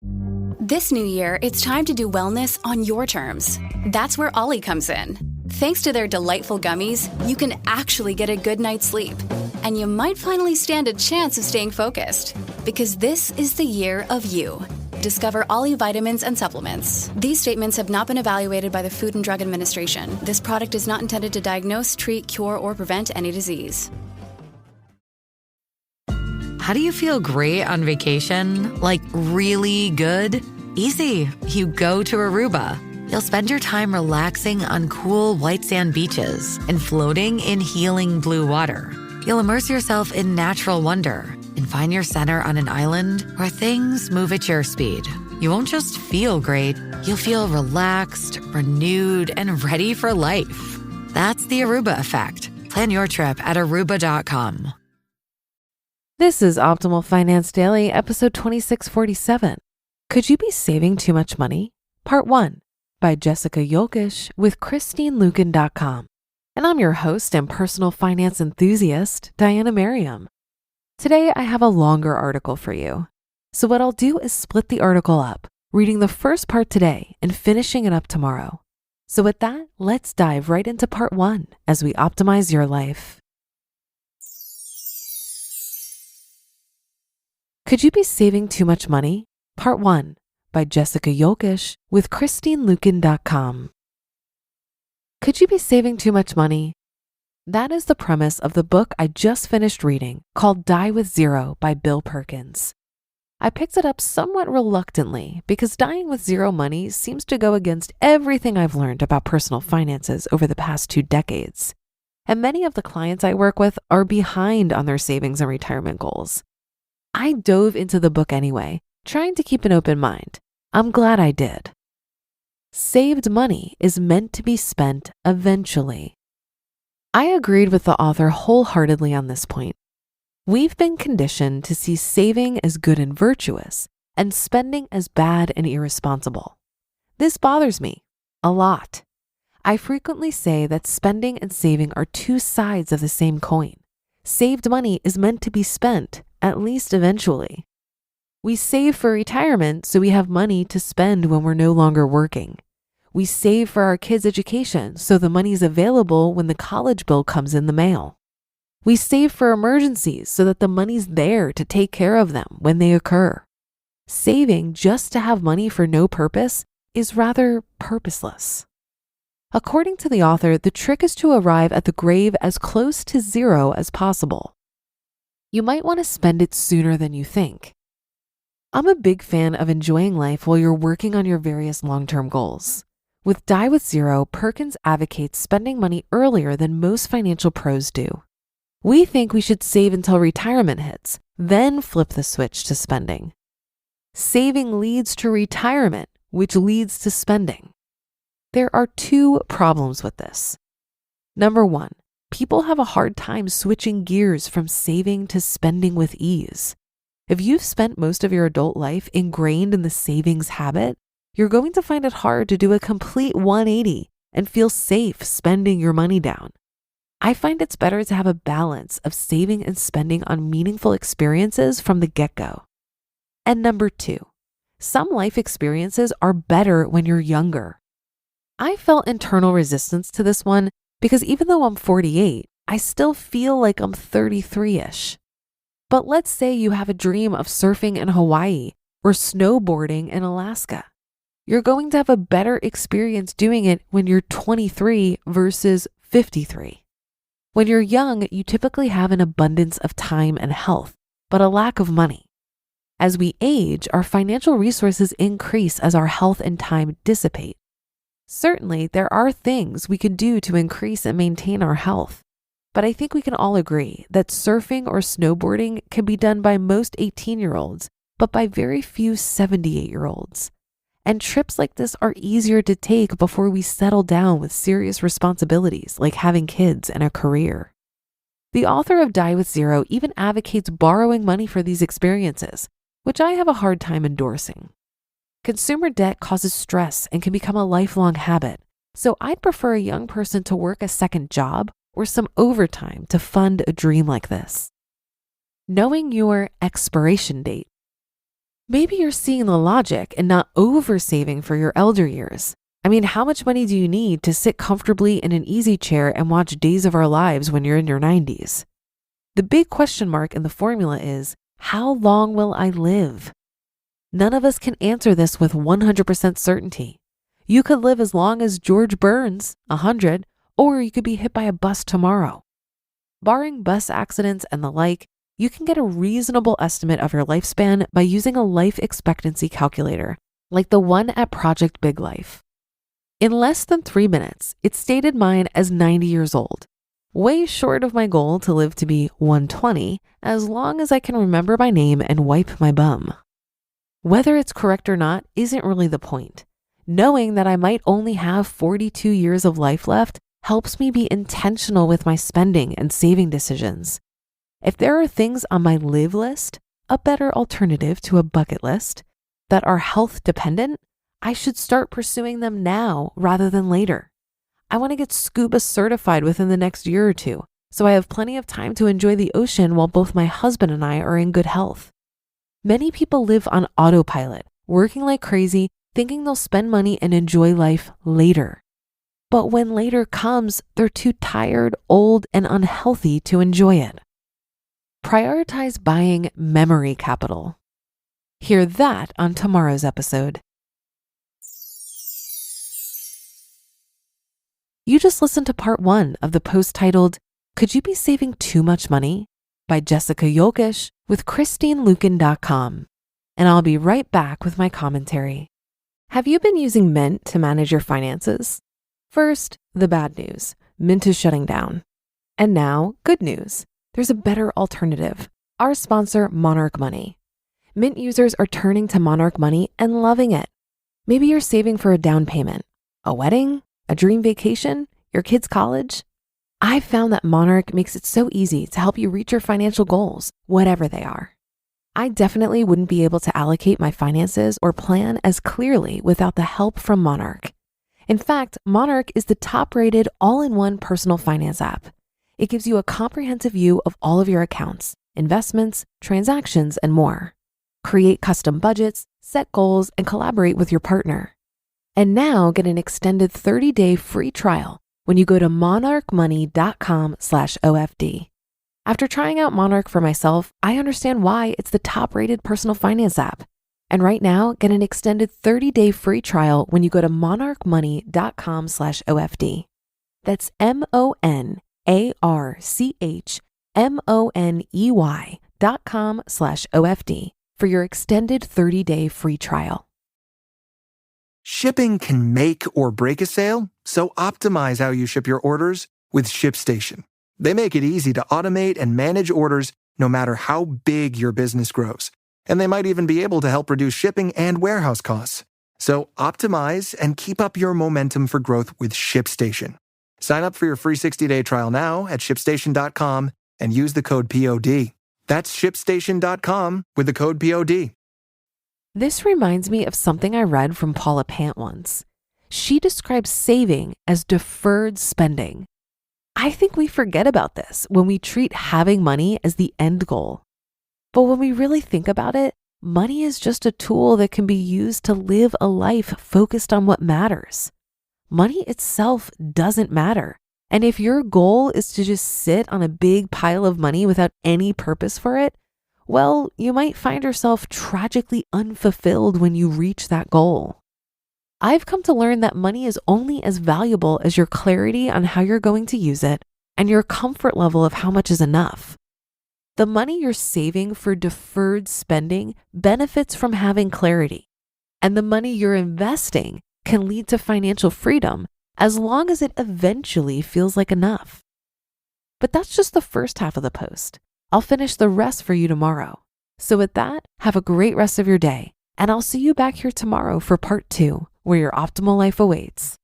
This new year, it's time to do wellness on your terms. That's where Ollie comes in. Thanks to their delightful gummies, you can actually get a good night's sleep. And you might finally stand a chance of staying focused. Because this is the year of you. Discover Ollie vitamins and supplements. These statements have not been evaluated by the Food and Drug Administration. This product is not intended to diagnose, treat, cure, or prevent any disease. How do you feel great on vacation? Like really good? Easy. You go to Aruba. You'll spend your time relaxing on cool white sand beaches and floating in healing blue water. You'll immerse yourself in natural wonder and find your center on an island where things move at your speed. You won't just feel great, you'll feel relaxed, renewed, and ready for life. That's the Aruba effect. Plan your trip at aruba.com. This is Optimal Finance Daily, episode 2647. Could you be saving too much money? Part 1 by Jessica Jokisch with ChristineLucan.com. And I'm your host and personal finance enthusiast, Diana Merriam. Today, I have a longer article for you. So what I'll do is split the article up, reading the first part today and finishing it up tomorrow. So with that, let's dive right into part 1 as we optimize your life. Could you be saving too much money? Part 1 by Jessica Jokisch with ChristineLucan.com. Could you be saving too much money? That is the premise of the book I just finished reading called Die with Zero by Bill Perkins. I picked it up somewhat reluctantly because dying with zero money seems to go against everything I've learned about personal finances over the past 2 decades. And many of the clients I work with are behind on their savings and retirement goals. I dove into the book anyway, trying to keep an open mind. I'm glad I did. Saved money is meant to be spent eventually. I agreed with the author wholeheartedly on this point. We've been conditioned to see saving as good and virtuous, and spending as bad and irresponsible. This bothers me a lot. I frequently say that spending and saving are 2 sides of the same coin. Saved money is meant to be spent, at least eventually. We save for retirement so we have money to spend when we're no longer working. We save for our kids' education so the money's available when the college bill comes in the mail. We save for emergencies so that the money's there to take care of them when they occur. Saving just to have money for no purpose is rather purposeless. According to the author, the trick is to arrive at the grave as close to zero as possible. You might want to spend it sooner than you think. I'm a big fan of enjoying life while you're working on your various long-term goals. With Die with Zero, Perkins advocates spending money earlier than most financial pros do. We think we should save until retirement hits, then flip the switch to spending. Saving leads to retirement, which leads to spending. There are 2 problems with this. Number 1, people have a hard time switching gears from saving to spending with ease. If you've spent most of your adult life ingrained in the savings habit, you're going to find it hard to do a complete 180 and feel safe spending your money down. I find it's better to have a balance of saving and spending on meaningful experiences from the get-go. And number 2, some life experiences are better when you're younger. I felt internal resistance to this one because even though I'm 48, I still feel like I'm 33-ish. But let's say you have a dream of surfing in Hawaii or snowboarding in Alaska. You're going to have a better experience doing it when you're 23 versus 53. When you're young, you typically have an abundance of time and health, but a lack of money. As we age, our financial resources increase as our health and time dissipate. Certainly, there are things we can do to increase and maintain our health, but I think we can all agree that surfing or snowboarding can be done by most 18-year-olds, but by very few 78-year-olds. And trips like this are easier to take before we settle down with serious responsibilities like having kids and a career. The author of Die with Zero even advocates borrowing money for these experiences, which I have a hard time endorsing. Consumer debt causes stress and can become a lifelong habit, so I'd prefer a young person to work a second job or some overtime to fund a dream like this. Knowing your expiration date. Maybe you're seeing the logic and not over-saving for your elder years. I mean, how much money do you need to sit comfortably in an easy chair and watch Days of Our Lives when you're in your 90s? The big question mark in the formula is, how long will I live? None of us can answer this with 100% certainty. You could live as long as George Burns, 100, or you could be hit by a bus tomorrow. Barring bus accidents and the like, you can get a reasonable estimate of your lifespan by using a life expectancy calculator, like the one at Project Big Life. In less than 3 minutes, it stated mine as 90 years old, way short of my goal to live to be 120, as long as I can remember my name and wipe my bum. Whether it's correct or not isn't really the point. Knowing that I might only have 42 years of life left helps me be intentional with my spending and saving decisions. If there are things on my live list, a better alternative to a bucket list, that are health dependent, I should start pursuing them now rather than later. I want to get scuba certified within the next year or two, so I have plenty of time to enjoy the ocean while both my husband and I are in good health. Many people live on autopilot, working like crazy, thinking they'll spend money and enjoy life later. But when later comes, they're too tired, old, and unhealthy to enjoy it. Prioritize buying memory capital. Hear that on tomorrow's episode. You just listened to part 1 of the post titled, "Could You Be Saving Too Much Money?" by Jessica Jokisch with ChristineLuken.com. And I'll be right back with my commentary. Have you been using Mint to manage your finances? First, the bad news. Mint is shutting down. And now, good news. There's a better alternative. Our sponsor, Monarch Money. Mint users are turning to Monarch Money and loving it. Maybe you're saving for a down payment, a wedding, a dream vacation, your kid's college. I've found that Monarch makes it so easy to help you reach your financial goals, whatever they are. I definitely wouldn't be able to allocate my finances or plan as clearly without the help from Monarch. In fact, Monarch is the top-rated all-in-one personal finance app. It gives you a comprehensive view of all of your accounts, investments, transactions, and more. Create custom budgets, set goals, and collaborate with your partner. And now get an extended 30-day free trial when you go to monarchmoney.com/OFD. After trying out Monarch for myself, I understand why it's the top-rated personal finance app. And right now, get an extended 30-day free trial when you go to monarchmoney.com/OFD. That's monarchmoney.com/OFD for your extended 30-day free trial. Shipping can make or break a sale, so optimize how you ship your orders with ShipStation. They make it easy to automate and manage orders no matter how big your business grows. And they might even be able to help reduce shipping and warehouse costs. So optimize and keep up your momentum for growth with ShipStation. Sign up for your free 60-day trial now at ShipStation.com and use the code POD. That's ShipStation.com with the code POD. This reminds me of something I read from Paula Pant once. She describes saving as deferred spending. I think we forget about this when we treat having money as the end goal. But when we really think about it, money is just a tool that can be used to live a life focused on what matters. Money itself doesn't matter. And if your goal is to just sit on a big pile of money without any purpose for it, well, you might find yourself tragically unfulfilled when you reach that goal. I've come to learn that money is only as valuable as your clarity on how you're going to use it and your comfort level of how much is enough. The money you're saving for deferred spending benefits from having clarity, and the money you're investing can lead to financial freedom as long as it eventually feels like enough. But that's just the first half of the post. I'll finish the rest for you tomorrow. So with that, have a great rest of your day, and I'll see you back here tomorrow for part 2, where your optimal life awaits.